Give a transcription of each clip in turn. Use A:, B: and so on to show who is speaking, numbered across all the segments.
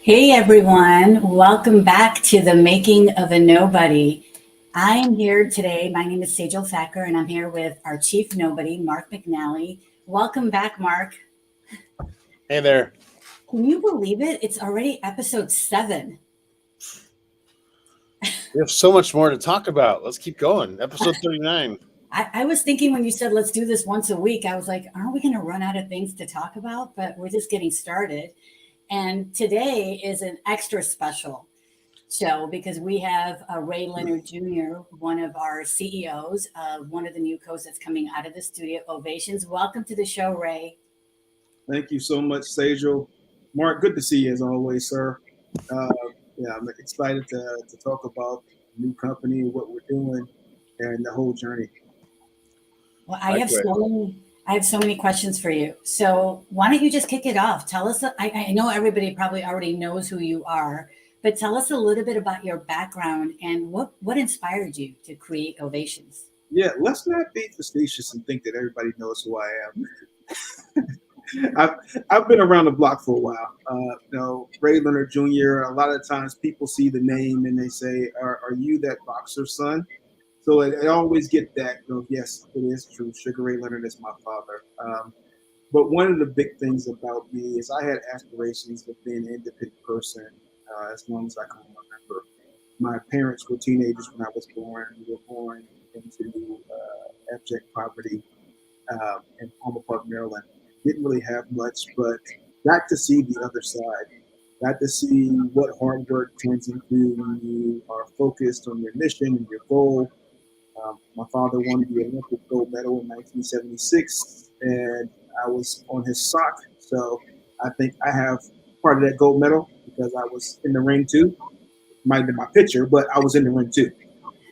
A: Hey everyone, welcome back to the Making of a Nobody. I am here today. My name is Sejal Thakkar, and I'm here with our chief nobody, Mark McNally. Welcome back, Mark.
B: Hey there.
A: Can you believe it? It's already episode 7.
B: We have so much more to talk about. Let's keep going. Episode 39.
A: I was thinking when you said let's do this once a week, I was like, aren't we going to run out of things to talk about? But we're just getting started. And today is an extra special show because we have Ray Leonard Jr., one of our CEOs, one of the new coasts that's coming out of the studio, Ovationz. Welcome to the show, Ray.
C: Thank you so much, Sejal. Mark, good to see you as always, sir. I'm excited to talk about the new company, what we're doing, and the whole journey.
A: Well, I have so many questions for you. So why don't you just kick it off? Tell us, I know everybody probably already knows who you are, but tell us a little bit about your background and what inspired you to create Ovationz.
C: Yeah, let's not be facetious and think that everybody knows who I am. I've been around the block for a while. Ray Leonard Jr., a lot of times people see the name and they say, are you that boxer's son? So I always get that, yes, it is true. Sugar Ray Leonard is my father. But one of the big things about me is I had aspirations of being an independent person as long as I can remember. My parents were teenagers when I was born. We were born into abject poverty in Palmer Park, Maryland. Didn't really have much, but got to see the other side. Got to see what hard work turns into when you are focused on your mission and your goal. My father won the Olympic gold medal in 1976, and I was on his sock. So I think I have part of that gold medal because I was in the ring too. Might have been my picture, but I was in the ring too.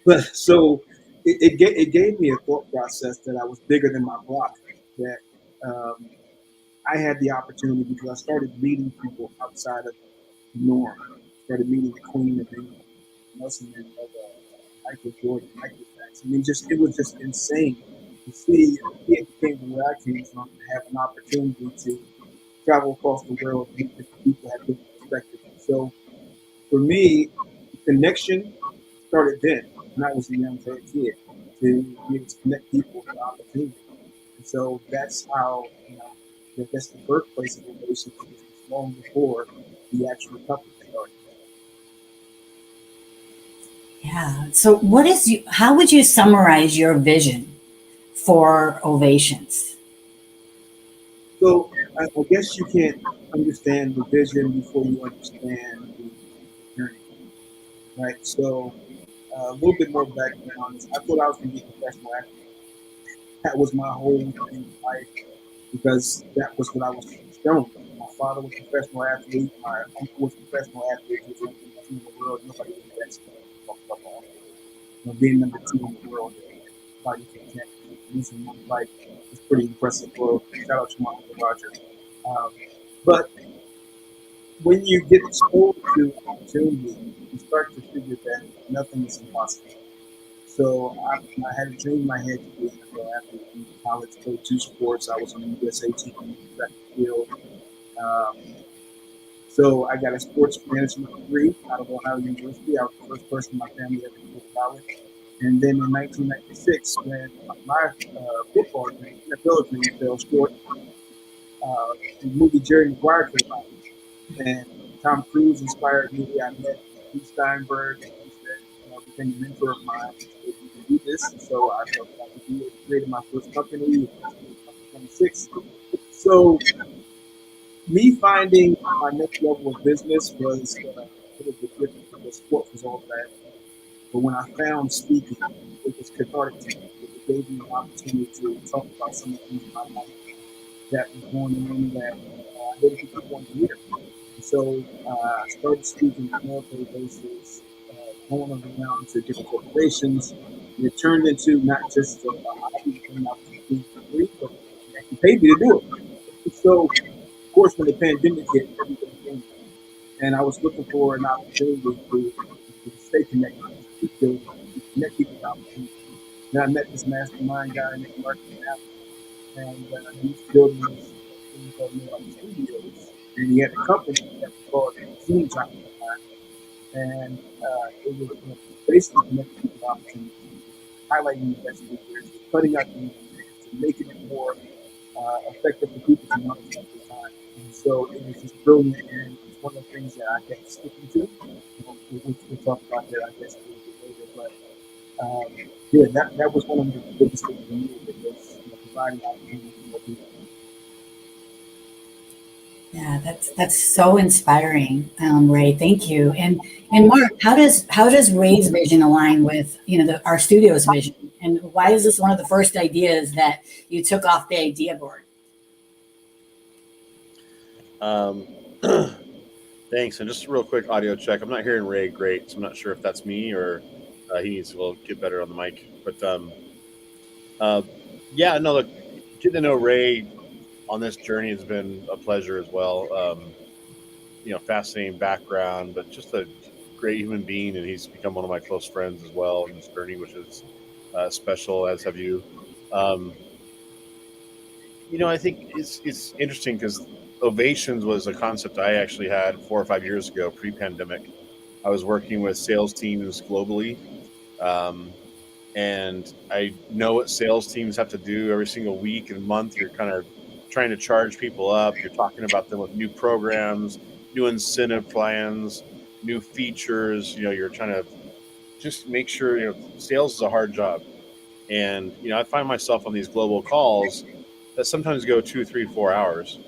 C: But so it gave me a thought process that I was bigger than my block. That I had the opportunity because I started meeting people outside of the norm. Started meeting the Queen of England, Nelson Mandela, Michael Jordan, Michael Jackson. It was just insane to see a kid came from where I came from and have an opportunity to travel across the world and meet different people, have different perspectives. So for me, the connection started then when I was a young kid to be able to connect people to opportunity. And so that's how, that's the birthplace of Ovationz long before the actual company started.
A: Yeah. So how would you summarize your vision for Ovationz?
C: So I guess you can't understand the vision before you understand the journey, right? So a little bit more background is I thought I was going to be a professional athlete. That was my whole thing in life because that was what I was shown. My father was a professional athlete. My uncle was a professional athlete. He was number 2 in the world. Nobody was that. Being number 2 in the world, losing one fight is pretty impressive. For shout out to my uncle Roger. But when you get exposed to opportunity, you start to figure that nothing is impossible. So I had a dream in my head to be an NFL athlete in college, played 2 sports. I was on the USA team in the track and field. So I got a sports management degree out of Ohio University. I was the first person in my family ever to go to college. And then in 1996, when my football dream, NFL dream fell short, the movie Jerry Maguire came out. And Tom Cruise inspired me. I met Steve Steinberg, and he said, became a mentor of mine. He said, you can do this. And so I felt I could do it. Created my first company in 1926. So me finding my next level of business was a little bit different because sports was all that. But when I found speaking, it was cathartic to me. It gave me an opportunity to talk about some of the things in my life that was going on that I didn't think I wanted to hear. And so I started speaking on a military basis, going around to different corporations. And it turned into not just a hobby thing I was doing for free, but they actually paid me to do it. So, of course, when the pandemic hit, everything changed. And I was looking for an opportunity to stay connected, to connect people to opportunities. And I met this mastermind guy named Mark McNally. and he was building these things called like studios, and he had a company that was called Zoom Time, and it was basically connecting people to opportunities, highlighting the best speakers, cutting out the middleman, to making it more effective for people to monetize their time. And so it was just brilliant, and it's one of the things that I kept sticking to. We'll talk about that, I guess, a little bit later. But yeah, that was one of the biggest things for me. It was providing opportunities for more people.
A: Yeah, that's so inspiring, Ray. Thank you. And Mark, how does Ray's vision align with our studio's vision? And why is this one of the first ideas that you took off the idea board?
B: Um, thanks. And just a real quick audio check. I'm not hearing Ray great, so I'm not sure if that's me or he needs to get better on the mic. But yeah, no, look, getting to know Ray on this journey has been a pleasure as well. Fascinating background, but just a great human being, and he's become one of my close friends as well in this journey, which is special, as have you. Um, I think it's interesting because Ovations was a concept I actually had 4 or 5 years ago, pre-pandemic. I was working with sales teams globally, um, and I know what sales teams have to do every single week and month. You're kind of trying to charge people up. You're talking about them with new programs, new incentive plans, new features. You're trying to just make sure, sales is a hard job. And, I find myself on these global calls that sometimes go 2, 3, 4 hours.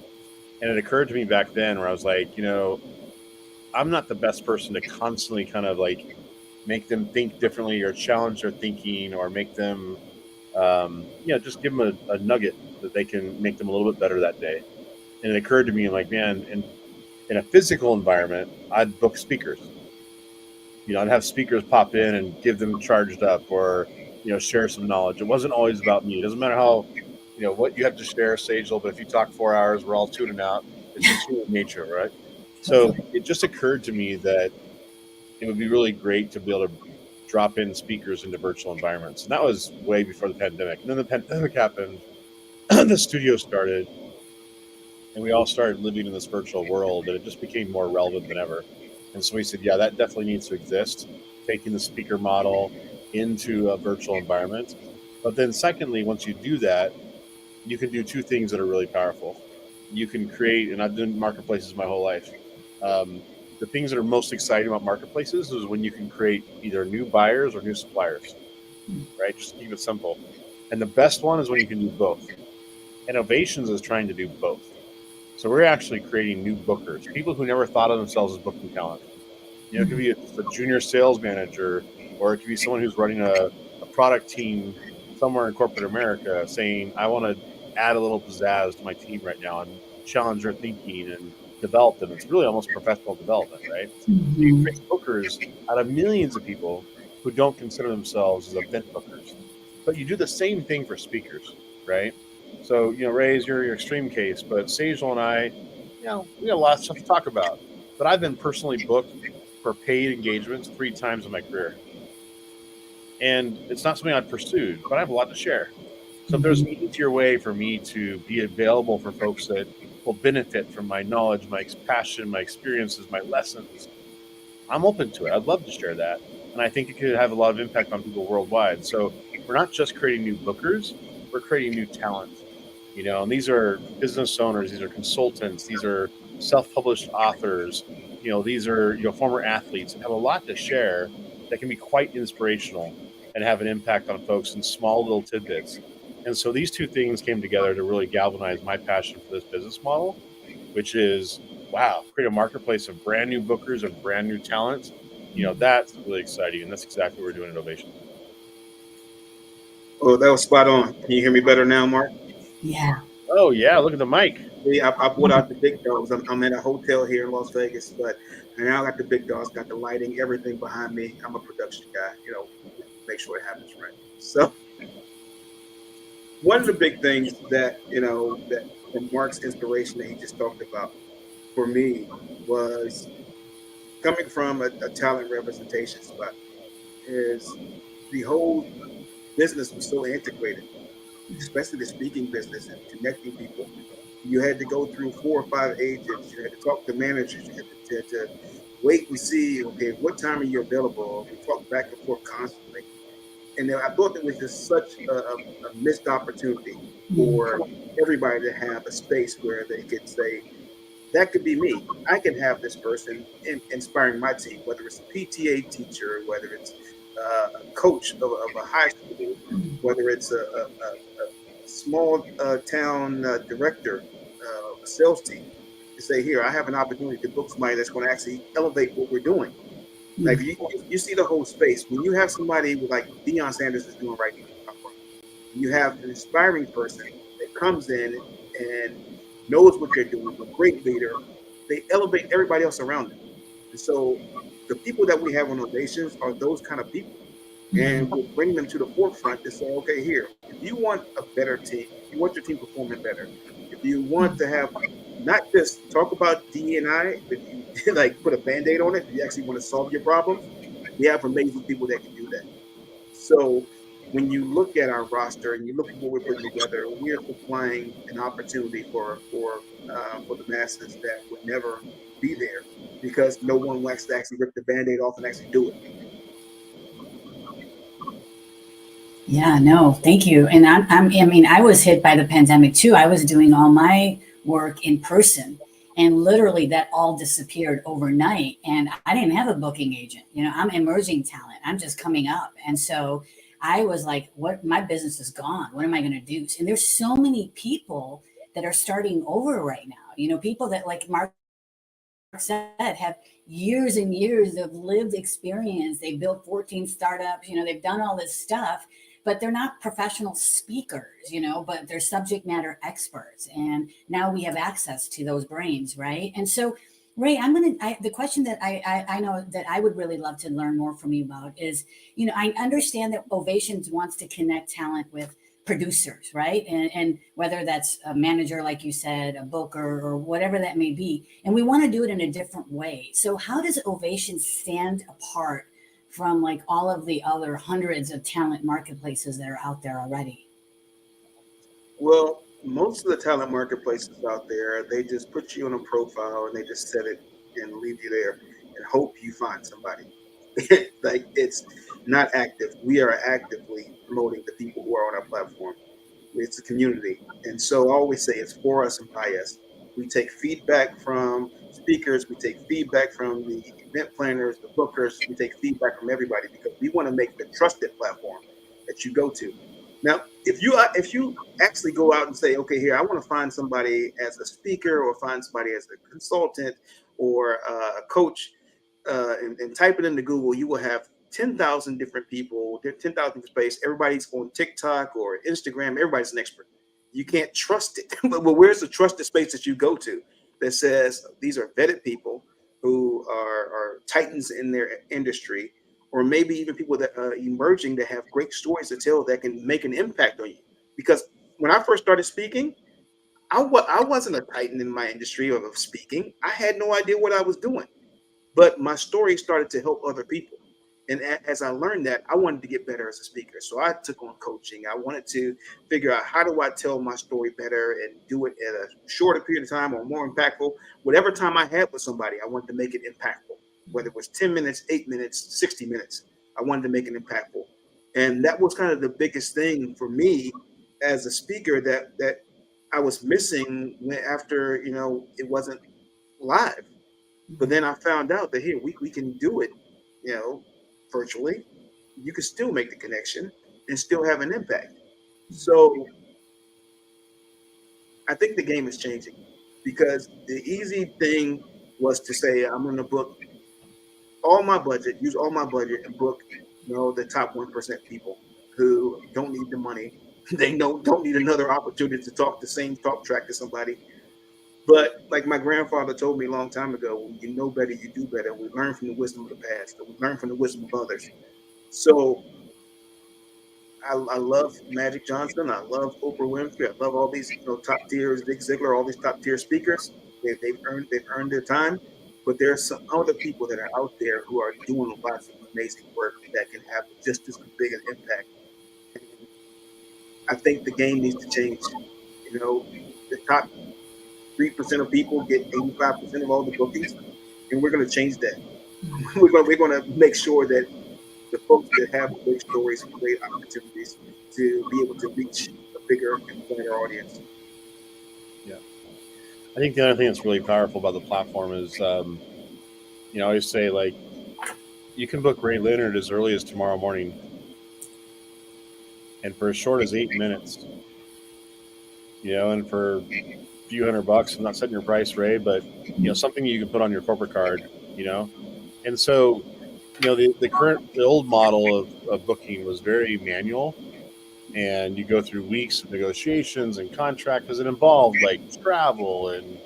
B: And it occurred to me back then where I was like, I'm not the best person to constantly kind of like make them think differently or challenge their thinking or make them, just give them a nugget that they can make them a little bit better that day. And it occurred to me, like, man, in a physical environment, I'd book speakers. I'd have speakers pop in and give them charged up or, share some knowledge. It wasn't always about me. It doesn't matter how, what you have to share, Sejal, but if you talk 4 hours, we're all tuning out. It's just human nature, right? So it just occurred to me that it would be really great to be able to drop in speakers into virtual environments. And that was way before the pandemic. And then the pandemic happened, the studio started, and we all started living in this virtual world, and it just became more relevant than ever. And so we said, yeah, that definitely needs to exist, taking the speaker model into a virtual environment. But then secondly, once you do that, you can do two things that are really powerful. You can create, and I've done marketplaces my whole life. The things that are most exciting about marketplaces is when you can create either new buyers or new suppliers, right? Just keep it simple. And the best one is when you can do both. And Ovationz is trying to do both. So we're actually creating new bookers, people who never thought of themselves as booking talent. It could be a junior sales manager, or it could be someone who's running a product team somewhere in corporate America saying, I want to add a little pizzazz to my team right now and challenge their thinking and develop them. It's really almost professional development, right? So you create bookers out of millions of people who don't consider themselves as event bookers. But you do the same thing for speakers, right? So, Ray is your extreme case, but Sejal and I, we got a lot of stuff to talk about. But I've been personally booked for paid engagements 3 times in my career. And it's not something I've pursued, but I have a lot to share. So if there's an easier way for me to be available for folks that will benefit from my knowledge, my passion, my experiences, my lessons, I'm open to it. I'd love to share that. And I think it could have a lot of impact on people worldwide. So we're not just creating new bookers, we're creating new talent. And these are business owners, these are consultants, these are self-published authors, these are former athletes that have a lot to share that can be quite inspirational and have an impact on folks in small little tidbits. And so these two things came together to really galvanize my passion for this business model, which is, wow, create a marketplace of brand new bookers and brand new talent. That's really exciting, and that's exactly what we're doing at Ovationz.
C: Oh, that was spot on. Can you hear me better now, Mark?
A: Yeah.
B: Oh yeah, look at the mic.
C: Yeah, I brought out the big dogs. I'm at a hotel here in Las Vegas, but I now got the big dogs, got the lighting, everything behind me. I'm a production guy, make sure it happens right. So one of the big things that that from Mark's inspiration that he just talked about for me was coming from a talent representation spot, is the whole business was so integrated. especially the speaking business and connecting people. You had to go through 4 or 5 agents. You had to talk to managers. You had to wait and see, okay, what time are you available? We talked back and forth constantly. And I thought it was just such a missed opportunity for everybody to have a space where they could say, that could be me. I can have this person inspiring my team, whether it's a PTA teacher, whether it's a coach of a high school, whether it's a small town director, a sales team, to say, here, I have an opportunity to book somebody that's going to actually elevate what we're doing. Like you see the whole space. When you have somebody with like Deion Sanders is doing right now, you have an inspiring person that comes in and knows what they're doing, a great leader. They elevate everybody else around them. And so the people that we have on Ovationz are those kind of people. And we'll bring them to the forefront to say, okay, here, if you want a better team, if you want your team performing better, if you want to have not just talk about D&I, but you like put a band-aid on it, if you actually want to solve your problems, we have amazing people that can do that. So when you look at our roster and you look at what we're putting together, we're supplying an opportunity for the masses that would never be there because no one wants to actually rip the band-aid off and actually do it.
A: Yeah, no, thank you. And I mean, I was hit by the pandemic too. I was doing all my work in person, and literally that all disappeared overnight. And I didn't have a booking agent. You know, I'm emerging talent. I'm just coming up. And so I was like, what, my business is gone. What am I going to do? And there's so many people that are starting over right now. You know, people that, like Mark said, have years and years of lived experience. They built 14 startups, you know, they've done all this stuff, but they're not professional speakers, you know, but they're subject matter experts. And now we have access to those brains, right? And so, Ray, the question that I know that I would really love to learn more from you about is, you know, I understand that Ovationz wants to connect talent with producers, right? And whether that's a manager, like you said, a booker, or whatever that may be. And we want to do it in a different way. So how does Ovationz stand apart from like all of the other hundreds of talent marketplaces that are out there already?
C: Well, most of the talent marketplaces out there, they just put you on a profile and they just set it and leave you there and hope you find somebody. Like it's not active. We are actively promoting the people who are on our platform. It's a community. And so I always say it's for us and by us. We take feedback from speakers, we take feedback from the event planners, the bookers, we take feedback from everybody because we want to make the trusted platform that you go to. Now, if you actually go out and say, okay, here I want to find somebody as a speaker or find somebody as a consultant or a coach, and type it into Google, you will have 10,000 different people, 10,000 different space. Everybody's on TikTok or Instagram. Everybody's an expert. You can't trust it. But where's the trusted space that you go to that says these are vetted people who are titans in their industry, or maybe even people that are emerging that have great stories to tell that can make an impact on you? Because when I first started speaking, I wasn't a titan in my industry of speaking. I had no idea what I was doing. But my story started to help other people. And as I learned that, I wanted to get better as a speaker. So I took on coaching. I wanted to figure out how do I tell my story better and do it at a shorter period of time or more impactful. Whatever time I had with somebody, I wanted to make it impactful, whether it was 10 minutes, 8 minutes, 60 minutes. I wanted to make it impactful. And that was kind of the biggest thing for me as a speaker that I was missing after, it wasn't live. But then I found out that here we can do it, virtually. You can still make the connection and still have an impact. So I think the game is changing because the easy thing was to say I'm going to book all my budget, use all my budget, and book the top 1% people who don't need the money. They don't need another opportunity to talk the same talk track to somebody. But like my grandfather told me a long time ago, when you know better, you do better. We learn from the wisdom of the past, or we learn from the wisdom of others. So I love Magic Johnson. I love Oprah Winfrey. I love all these top tiers, Zig Ziglar, all these top tier speakers. They've earned their time. But there are some other people that are out there who are doing lots of amazing work that can have just as big an impact. I think the game needs to change. You know, the top 3% of people get 85% of all the bookings, and we're going to change that. We're going to make sure that the folks that have great stories and great opportunities to be able to reach a bigger and wider audience.
B: Yeah. I think the other thing that's really powerful about the platform is, I always say, like, you can book Ray Leonard as early as tomorrow morning, and for as short as 8 minutes, and for a few $100, I'm not setting your price, Ray, but something you can put on your corporate card, and so the old model of booking was very manual, and you go through weeks of negotiations and contract because it involved like travel and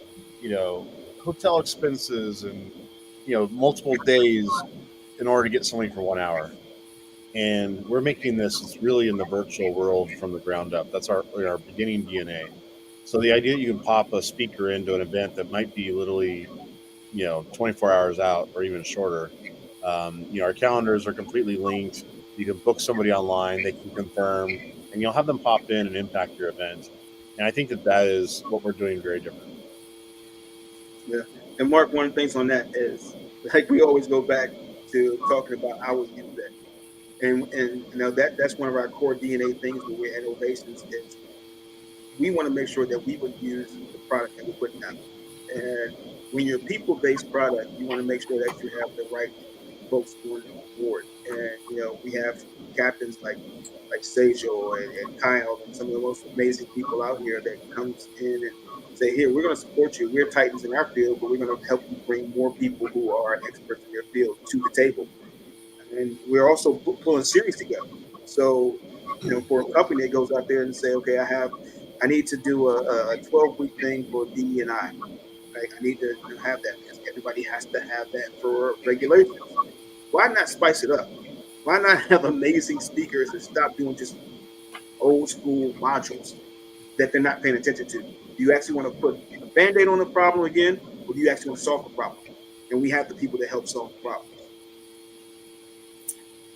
B: hotel expenses and multiple days in order to get something for 1 hour. And we're making this, it's really in the virtual world from the ground up. That's our beginning DNA. So the idea that you can pop a speaker into an event that might be literally 24 hours out or even shorter. Our calendars are completely linked. You can book somebody online, they can confirm, and you'll have them pop in and impact your event. And I think that is what we're doing very different.
C: Yeah. And Mark, one of the things on that is, like, we always go back to talking about how we use that. And that's one of our core DNA things when we're at Ovationz is we want to make sure that we would use the product that we're putting out. And when you're a people-based product, you want to make sure that you have the right folks on board. And we have captains like Sejal and Kyle and some of the most amazing people out here that comes in and say, here, we're going to support you. We're titans in our field, but we're going to help you bring more people who are experts in their field to the table. And we're also pulling series together. So, for a company that goes out there and say, okay, I need to do a 12-week thing for DE&I. Right? I need to have that because everybody has to have that for regulations. Why not spice it up? Why not have amazing speakers and stop doing just old school modules that they're not paying attention to? Do you actually want to put a Band-Aid on the problem again, or do you actually want to solve the problem? And we have the people that help solve the problem.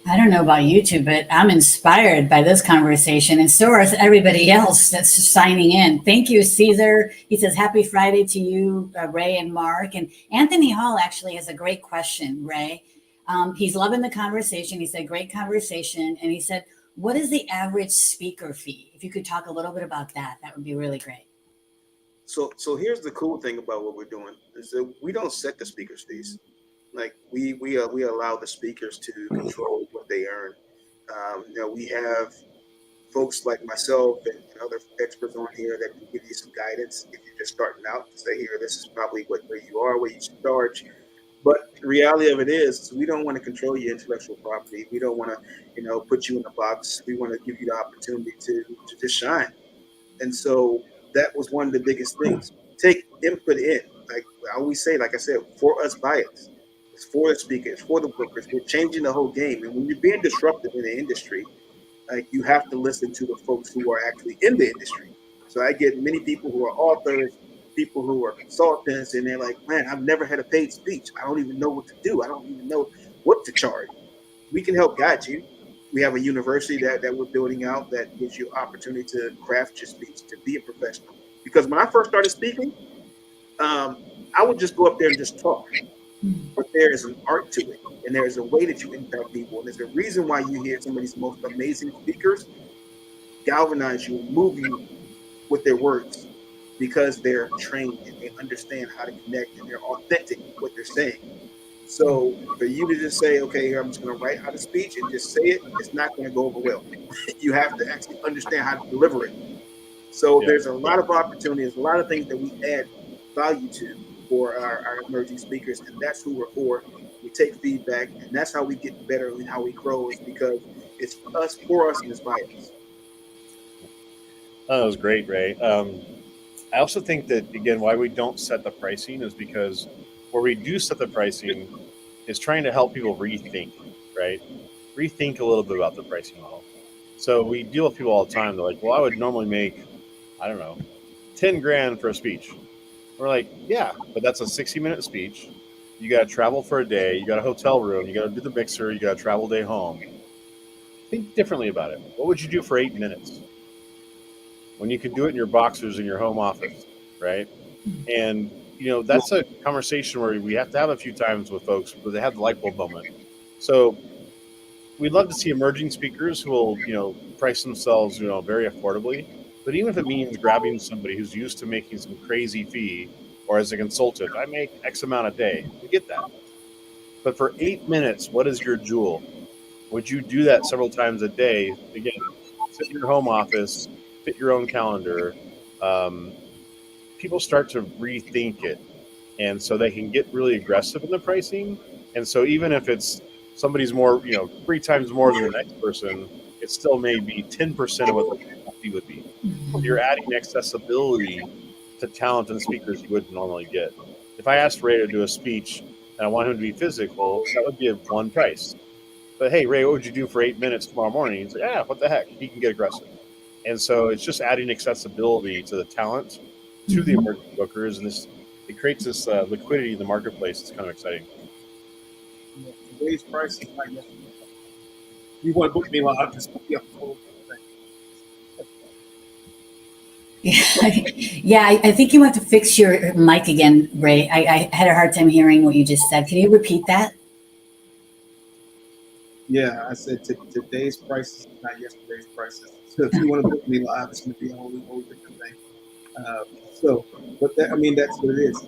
A: I don't know about you two, but I'm inspired by this conversation, and so is everybody else that's signing in. Thank you, Caesar. He says, happy Friday to you, Ray and Mark. And Anthony Hall actually has a great question, Ray. He's loving the conversation. He said, great conversation. And he said, what is the average speaker fee? If you could talk a little bit about that, that would be really great.
C: So here's the cool thing about what we're doing is that we don't set the speakers' fees. Like we allow the speakers to control what they earn. We have folks like myself and other experts on here that can give you some guidance if you're just starting out to say, here, this is probably where you are, where you should charge. But the reality of it is we don't want to control your intellectual property. We don't want to, put you in a box. We want to give you the opportunity to just shine. And so that was one of the biggest things. Take input in. Like I always say, like I said, for us, by us. It's for the speakers, for the workers. We're changing the whole game. And when you're being disruptive in the industry, like you have to listen to the folks who are actually in the industry. So I get many people who are authors, people who are consultants, and they're like, man, I've never had a paid speech. I don't even know what to do. I don't even know what to charge. We can help guide you. We have a university that we're building out that gives you opportunity to craft your speech, to be a professional. Because when I first started speaking, I would just go up there and just talk. But there is an art to it, and there is a way that you impact people. And there's a reason why you hear some of these most amazing speakers galvanize you, move you with their words, because they're trained and they understand how to connect and they're authentic with what they're saying. So for you to just say, okay, here I'm just going to write out a speech and just say it, it's not going to go over well. You have to actually understand how to deliver it. So there's a lot of opportunities, a lot of things that we add value to for our emerging speakers, and that's who we're for. We take feedback, and that's how we get better and how we grow, is because it's us, for us, and it's by us.
B: Oh, that was great, Ray. I also think that, again, why we don't set the pricing is because where we do set the pricing is trying to help people rethink, right? Rethink a little bit about the pricing model. So we deal with people all the time. They're like, well, I would normally make, I don't know, 10 grand for a speech. We're like, yeah, but that's a 60-minute speech. You got to travel for a day. You got a hotel room. You got to do the mixer. You got a travel day home. Think differently about it. What would you do for 8 minutes? when you can do it in your boxers in your home office, right? And that's a conversation where we have to have a few times with folks where they have the light bulb moment. So we'd love to see emerging speakers who will, price themselves, very affordably. But even if it means grabbing somebody who's used to making some crazy fee, or as a consultant, I make X amount a day, we get that. But for 8 minutes, what is your jewel? Would you do that several times a day? Again, sit in your home office, fit your own calendar. Um, People start to rethink it, and so they can get really aggressive in the pricing. And so even if it's somebody's more, 3 times more than the next person, it still may be 10% of what the fee would be. You're adding accessibility to talent and speakers you wouldn't normally get. If I asked Ray to do a speech and I want him to be physical, that would be one price. But hey, Ray, what would you do for 8 minutes tomorrow morning? He's like, yeah, what the heck? He can get aggressive. And so it's just adding accessibility to the talent, to the emerging bookers, and it creates this liquidity in the marketplace. It's kind of exciting.
C: Today's prices, I guess. You want to book me live? Just book me up.
A: Yeah, I think you want to fix your mic again, Ray. I had a hard time hearing what you just said. Can you repeat that?
C: Yeah, I said today's prices, not yesterday's prices. So if you want to book me live, it's going to be a whole different thing. But that's what it is.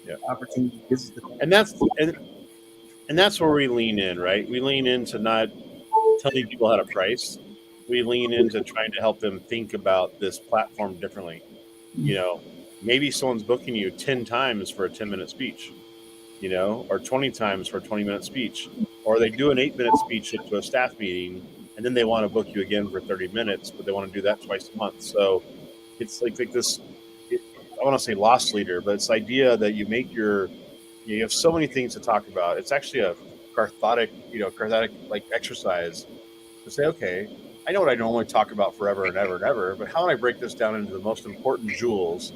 B: Yeah,
C: opportunity. This is
B: and that's where we lean in, right? We lean into not telling people how to price. We lean into trying to help them think about this platform differently. Maybe someone's booking you 10 times for a 10-minute speech, or 20 times for a 20-minute speech, or they do an 8-minute speech into a staff meeting, and then they want to book you again for 30 minutes, but they want to do that twice a month. So it's like this, I want to say loss leader, but it's the idea that you have so many things to talk about. It's actually a cathartic like exercise to say, okay, I know what I normally talk about forever and ever and ever, but how do I break this down into the most important jewels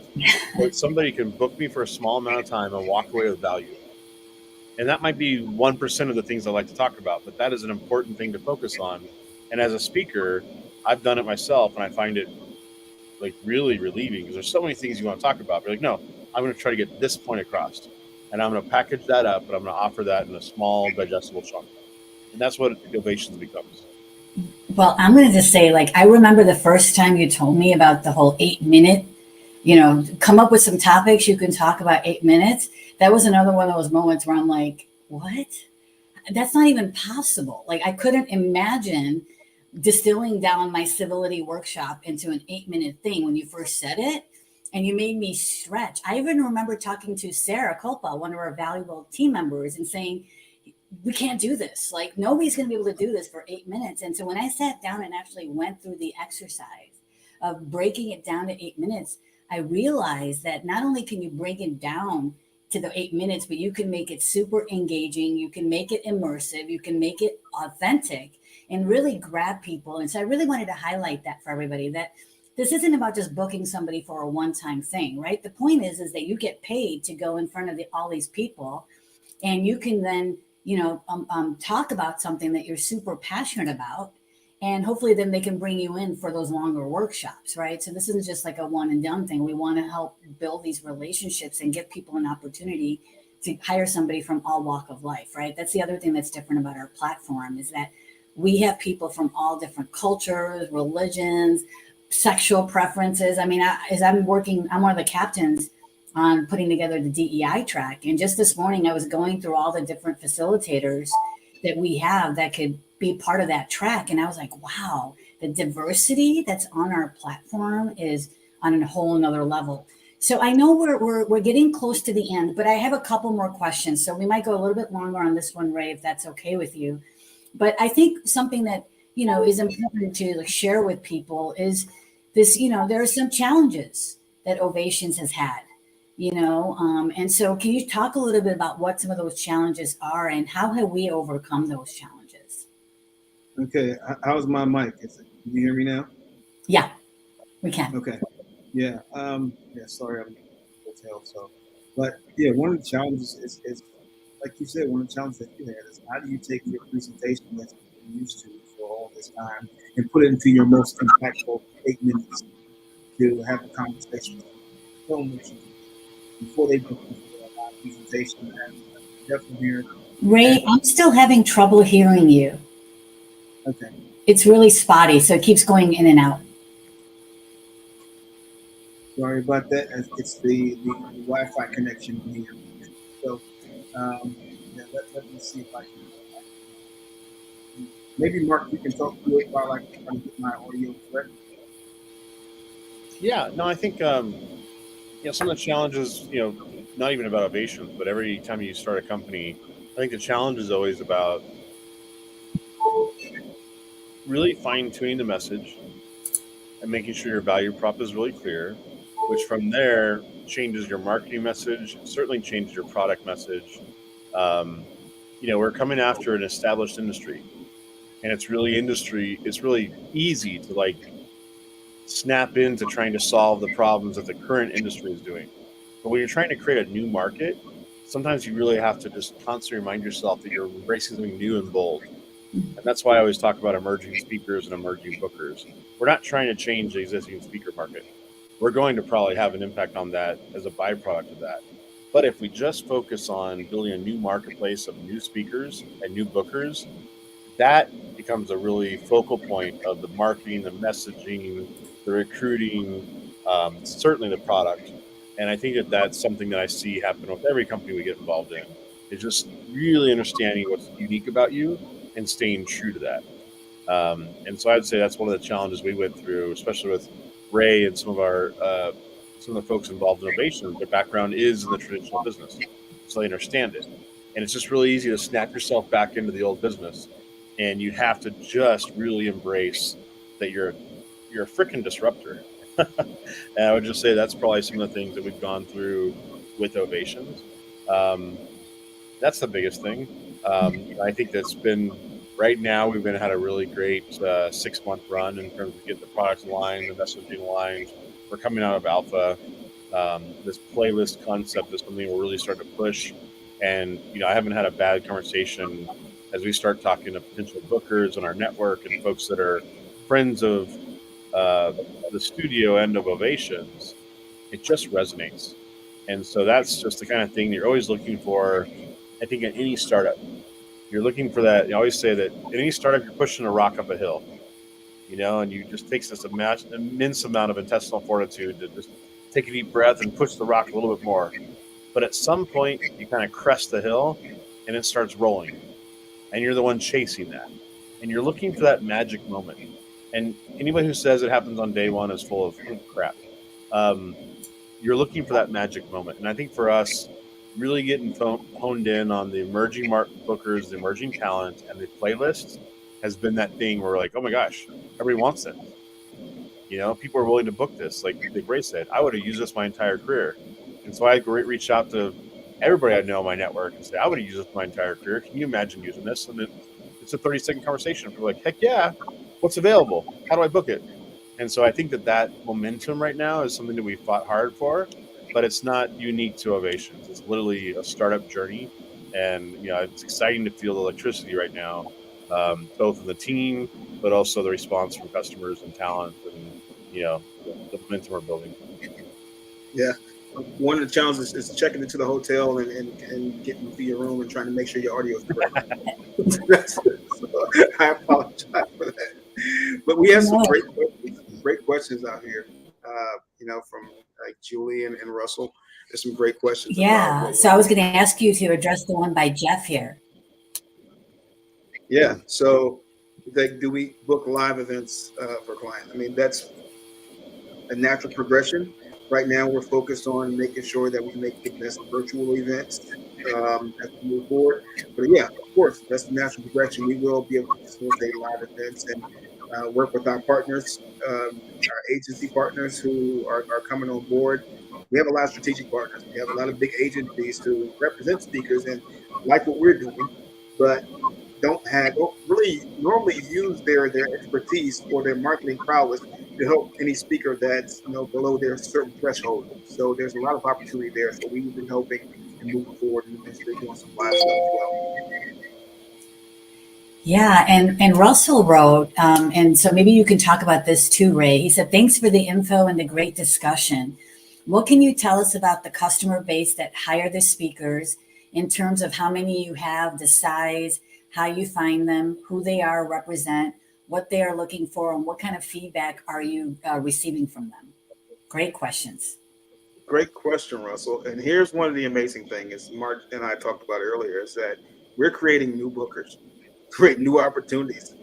B: so that somebody can book me for a small amount of time and walk away with value? And that might be 1% of the things I like to talk about, but that is an important thing to focus on. And as a speaker, I've done it myself, and I find it like really relieving because there's so many things you want to talk about. But like, no, I'm going to try to get this point across, and I'm going to package that up, and I'm going to offer that in a small, digestible chunk. And that's what Ovationz becomes.
A: Well, I'm going to just say, I remember the first time you told me about the whole 8-minute, come up with some topics you can talk about 8 minutes. That was another one of those moments where I'm like, what? That's not even possible. I couldn't imagine distilling down my civility workshop into an 8-minute thing when you first said it, and you made me stretch. I even remember talking to Sarah Culpa, one of our valuable team members, and saying, we can't do this. Nobody's going to be able to do this for 8 minutes. And so when I sat down and actually went through the exercise of breaking it down to 8 minutes, I realized that not only can you break it down to the 8 minutes, but you can make it super engaging. You can make it immersive. You can make it authentic and really grab people. And so I really wanted to highlight that for everybody, that this isn't about just booking somebody for a one-time thing, right? The point is that you get paid to go in front of all these people, and you can then talk about something that you're super passionate about, and hopefully then they can bring you in for those longer workshops, right? So this isn't just like a one and done thing. We want to help build these relationships and give people an opportunity to hire somebody from all walk of life, right? That's the other thing that's different about our platform, is that we have people from all different cultures, religions, sexual preferences. I mean, I'm one of the captains on putting together the DEI track. And just this morning, I was going through all the different facilitators that we have that could be part of that track. And I was like, wow, the diversity that's on our platform is on a whole nother level. So I know we're getting close to the end, but I have a couple more questions. So we might go a little bit longer on this one, Ray, if that's okay with you. But I think something that, is important to share with people is this, there are some challenges that Ovationz has had. And so can you talk a little bit about what some of those challenges are and how have we overcome those challenges?
C: Okay. How's my mic? Can you hear me now?
A: Yeah, we can.
C: Okay. Yeah. Sorry, I'm in the hotel. But yeah, one of the challenges is like you said, one of the challenges that you had is how do you take your presentation that's been used to for all this time and put it into your most impactful 8 minutes to have a conversation. So much before they book you for a live presentation. Definitely here.
A: Ray, I'm still having trouble hearing you.
C: Okay.
A: It's really spotty, so it keeps going in and out.
C: Sorry about that. It's the Wi-Fi connection here. So yeah, let me see if I can. Maybe Mark, you can talk through it while I try to get my audio correct.
B: Yeah, no, I think some of the challenges, not even about Ovationz, but every time you start a company, I think the challenge is always about really fine-tuning the message and making sure your value prop is really clear, which from there changes your marketing message, certainly changes your product message. We're coming after an established industry, and it's really easy to like snap into trying to solve the problems that the current industry is doing. But when you're trying to create a new market, sometimes you really have to just constantly remind yourself that you're embracing something new and bold. And that's why I always talk about emerging speakers and emerging bookers. We're not trying to change the existing speaker market. We're going to probably have an impact on that as a byproduct of that. But if we just focus on building a new marketplace of new speakers and new bookers, that becomes a really focal point of the marketing, the messaging, the recruiting, certainly the product. And I think that that's something that I see happen with every company we get involved in, is just really understanding what's unique about you and staying true to that. And so I'd say that's one of the challenges we went through, especially with Ray and some of the folks involved in Ovationz. Their background is in the traditional business, so they understand it. And it's just really easy to snap yourself back into the old business, and you have to just really embrace that you're a freaking disruptor. And I would just say that's probably some of the things that we've gone through with Ovationz. That's the biggest thing. I think that's been right now. We've had a really great 6-month run in terms of getting the products aligned, the messaging aligned. We're coming out of alpha. This playlist concept is something we're really starting to push. And I haven't had a bad conversation as we start talking to potential bookers on our network and folks that are friends of the studio end of Ovationz. It just resonates. And so that's just the kind of thing you're always looking for, I think, in any startup. You're looking for that. I always say that in any startup, you're pushing a rock up a hill, and you just takes this immense amount of intestinal fortitude to just take a deep breath and push the rock a little bit more. But at some point, you kind of crest the hill and it starts rolling. And you're the one chasing that. And you're looking for that magic moment. And anybody who says it happens on day one is full of crap. You're looking for that magic moment. And I think for us, really getting honed in on the emerging bookers, the emerging talent, and the playlists has been that thing where we're like, oh my gosh, everybody wants it. People are willing to book this. Like Ray said, I would have used this my entire career. And so I reached out to everybody I know in my network and said, I would have used this my entire career. Can you imagine using this? And it's a 30-second conversation. People are like, heck yeah, what's available? How do I book it? And so I think that momentum right now is something that we fought hard for, but it's not unique to Ovationz. It's literally a startup journey. And, it's exciting to feel the electricity right now, both in the team, but also the response from customers and talent and, the momentum we're building.
C: Yeah. One of the challenges is checking into the hotel and getting to your room and trying to make sure your audio is correct. So I apologize for that. But we have some great questions out here, from like Julie and Russell. There's some great questions.
A: Yeah. So I was going to ask you to address the one by Jeff here.
C: Yeah. So do we book live events for clients? I mean, that's a natural progression. Right now, we're focused on making sure that we make the best virtual events as we move forward. But yeah, of course, that's the natural progression. We will be able to facilitate live events and work with our partners, our agency partners who are coming on board. We have a lot of strategic partners. We have a lot of big agencies who represent speakers and like what we're doing, but don't really normally use their expertise or their marketing prowess to help any speaker that's below their certain threshold. So there's a lot of opportunity there. So we've been helping and moving forward and eventually doing some live stuff as well.
A: Yeah, and Russell wrote, and so maybe you can talk about this too, Ray. He said, "Thanks for the info and the great discussion. What can you tell us about the customer base that hire the speakers in terms of how many you have, the size, how you find them, who they are, represent, what they are looking for, and what kind of feedback are you receiving from them?" Great questions.
D: Great question, Russell. And here's one of the amazing things, as Mark and I talked about earlier, is that we're creating new bookers, create new opportunities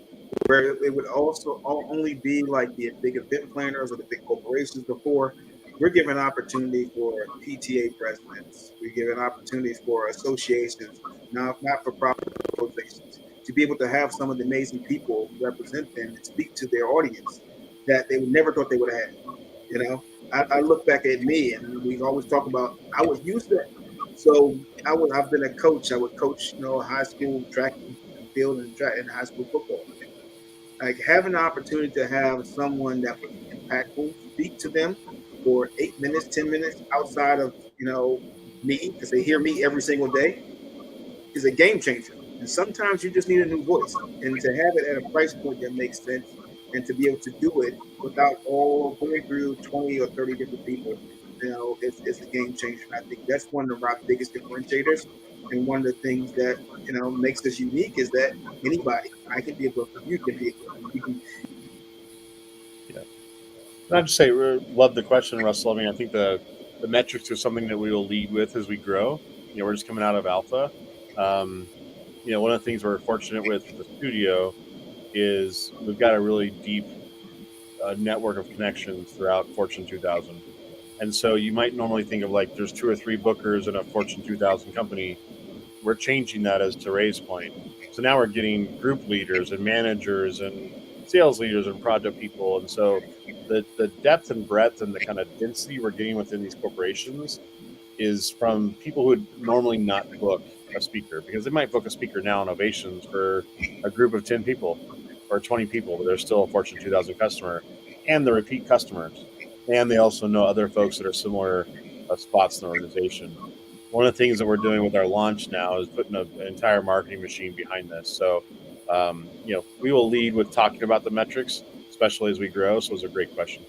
D: where it would also only be like the big event planners or the big corporations before. We're giving opportunity for PTA presidents. We're giving opportunities for associations, not-for-profit organizations, to be able to have some of the amazing people represent them and speak to their audience that they would never thought they would have had. You know, I look back at me, and we always talk about I was used to it. So I've been a coach. I would coach, high school track and field and track and high school football. Like having the opportunity to have someone that was impactful speak to them for 8 minutes, 10 minutes outside of me, because they hear me every single day, is a game changer. And sometimes you just need a new voice, and to have it at a price point that makes sense, and to be able to do it without all going through 20 or 30 different people, it's a game changer. And I think that's one of our biggest differentiators, and one of the things that makes us unique is that anybody, I can be a booker, you can be a booker.
B: Yeah. And I'd just say, love the question, Russell. I mean, I think the metrics are something that we will lead with as we grow. We're just coming out of alpha. One of the things we're fortunate with the studio is we've got a really deep network of connections throughout Fortune 2000. And so you might normally think of like there's 2 or 3 bookers in a Fortune 2000 company. We're changing that, as to Ray's point. So now we're getting group leaders and managers and sales leaders and project people. And so the depth and breadth and the kind of density we're getting within these corporations is from people who would normally not book a speaker, because they might book a speaker now on Ovationz for a group of 10 people or 20 people, but they're still a Fortune 2000 customer, and the repeat customers. And they also know other folks that are similar spots in the organization. One of the things that we're doing with our launch now is putting an entire marketing machine behind this. So, we will lead with talking about the metrics, especially as we grow. So it was a great question.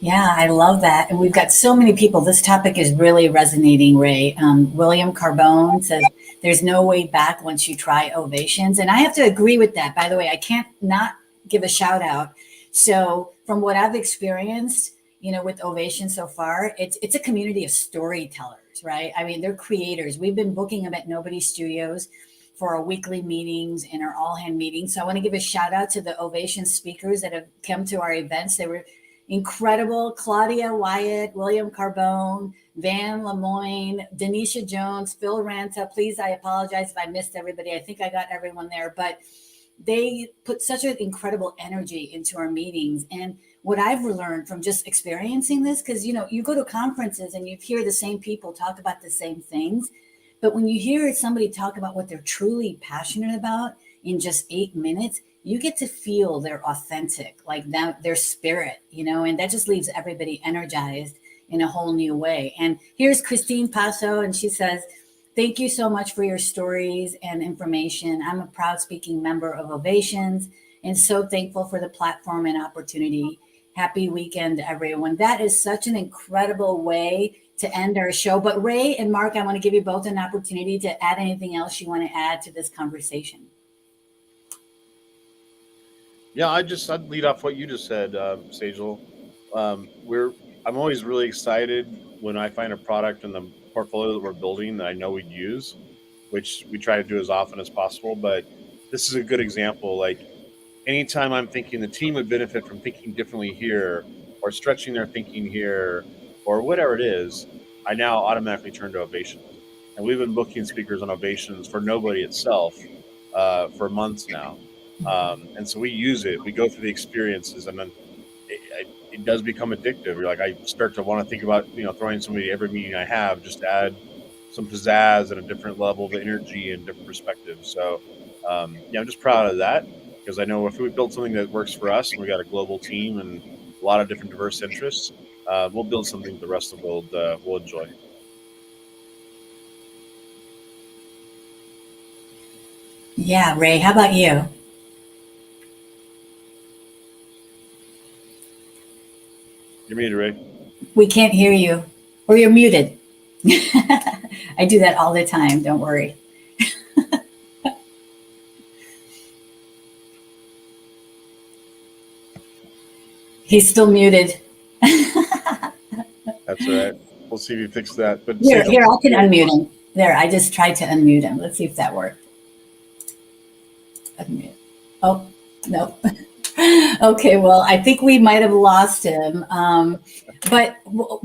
A: Yeah, I love that. And we've got so many people. This topic is really resonating, Ray. William Carbone says, "There's no way back once you try Ovationz." And I have to agree with that. By the way, I can't not give a shout out. So from what I've experienced, with Ovationz so far, it's a community of storytellers, right? I mean, they're creators. We've been booking them at Nobody Studios for our weekly meetings and our all hand meetings. So I want to give a shout out to the Ovationz speakers that have come to our events. They were incredible. Claudia Wyatt, William Carbone, Van Lemoyne, Denisha Jones, Phil Ranta. Please, I apologize if I missed everybody. I think I got everyone there, but they put such an incredible energy into our meetings. And what I've learned from just experiencing this, because, you go to conferences and you hear the same people talk about the same things. But when you hear somebody talk about what they're truly passionate about in just 8 minutes, you get to feel their authentic, like their spirit, and that just leaves everybody energized in a whole new way. And here's Christine Paso, and she says, "Thank you so much for your stories and information. I'm a proud speaking member of Ovationz and so thankful for the platform and opportunity. Happy weekend, everyone." That is such an incredible way to end our show. But Ray and Mark, I want to give you both an opportunity to add anything else you want to add to this conversation.
B: Yeah, I'd lead off what you just said, Sejal. I'm always really excited when I find a product in the portfolio that we're building that I know we'd use, which we try to do as often as possible. But this is a good example. Like, anytime I'm thinking the team would benefit from thinking differently here, or stretching their thinking here, or whatever it is, I now automatically turn to Ovationz. And we've been booking speakers on Ovationz for Nobody itself for months now. And so we use it. We go through the experiences, and then it does become addictive. You're like, I start to want to think about throwing somebody every meeting I have, just to add some pizzazz and a different level of energy and different perspectives. So I'm just proud of that, because I know if we build something that works for us, and we got a global team and a lot of different diverse interests, we'll build something the rest of the world will enjoy.
A: Yeah, Ray, how about you?
B: You're muted, Ray.
A: We can't hear you, or you're muted. I do that all the time. Don't worry. He's still muted.
B: That's all right. We'll see if you fix that. But
A: Here,
B: Sejal,
A: I can unmute him. There, I just tried to unmute him. Let's see if that worked. Unmute. Oh, no. Okay, well, I think we might have lost him. But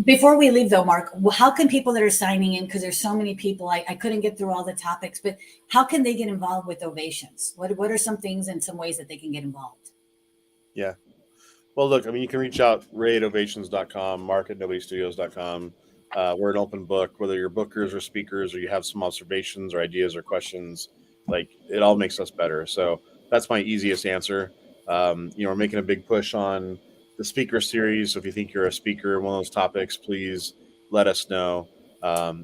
A: before we leave, though, Mark, how can people that are signing in, because there's so many people, I couldn't get through all the topics, but how can they get involved with Ovationz? What are some things and some ways that they can get involved?
B: Yeah. Well, look, I mean, you can reach out, Ray at ovations.com, Mark at nobodystudios.com. We're an open book, whether you're bookers or speakers or you have some observations or ideas or questions, like it all makes us better. So that's my easiest answer. We're making a big push on the speaker series. So if you think you're a speaker in one of those topics, please let us know.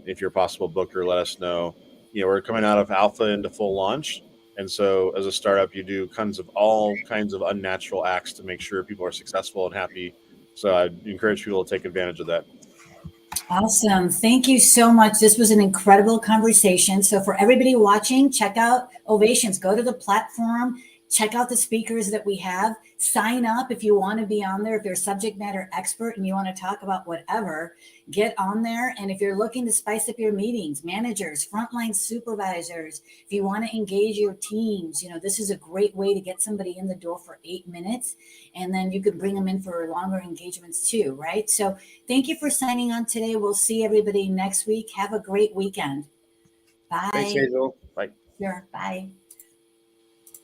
B: If you're a possible booker, let us know. We're coming out of alpha into full launch. And so as a startup, you do all kinds of unnatural acts to make sure people are successful and happy. So I encourage people to take advantage of that.
A: Awesome. Thank you so much. This was an incredible conversation. So for everybody watching, check out Ovationz. Go to the platform, check out the speakers that we have. Sign up if you want to be on there. If you're a subject matter expert and you want to talk about whatever, get on there. And if you're looking to spice up your meetings, managers, frontline supervisors, if you want to engage your teams, this is a great way to get somebody in the door for 8 minutes. And then you could bring them in for longer engagements too, right? So thank you for signing on today. We'll see everybody next week. Have a great weekend. Bye.
B: Thanks, Sejal. Bye.
A: Sure. Bye.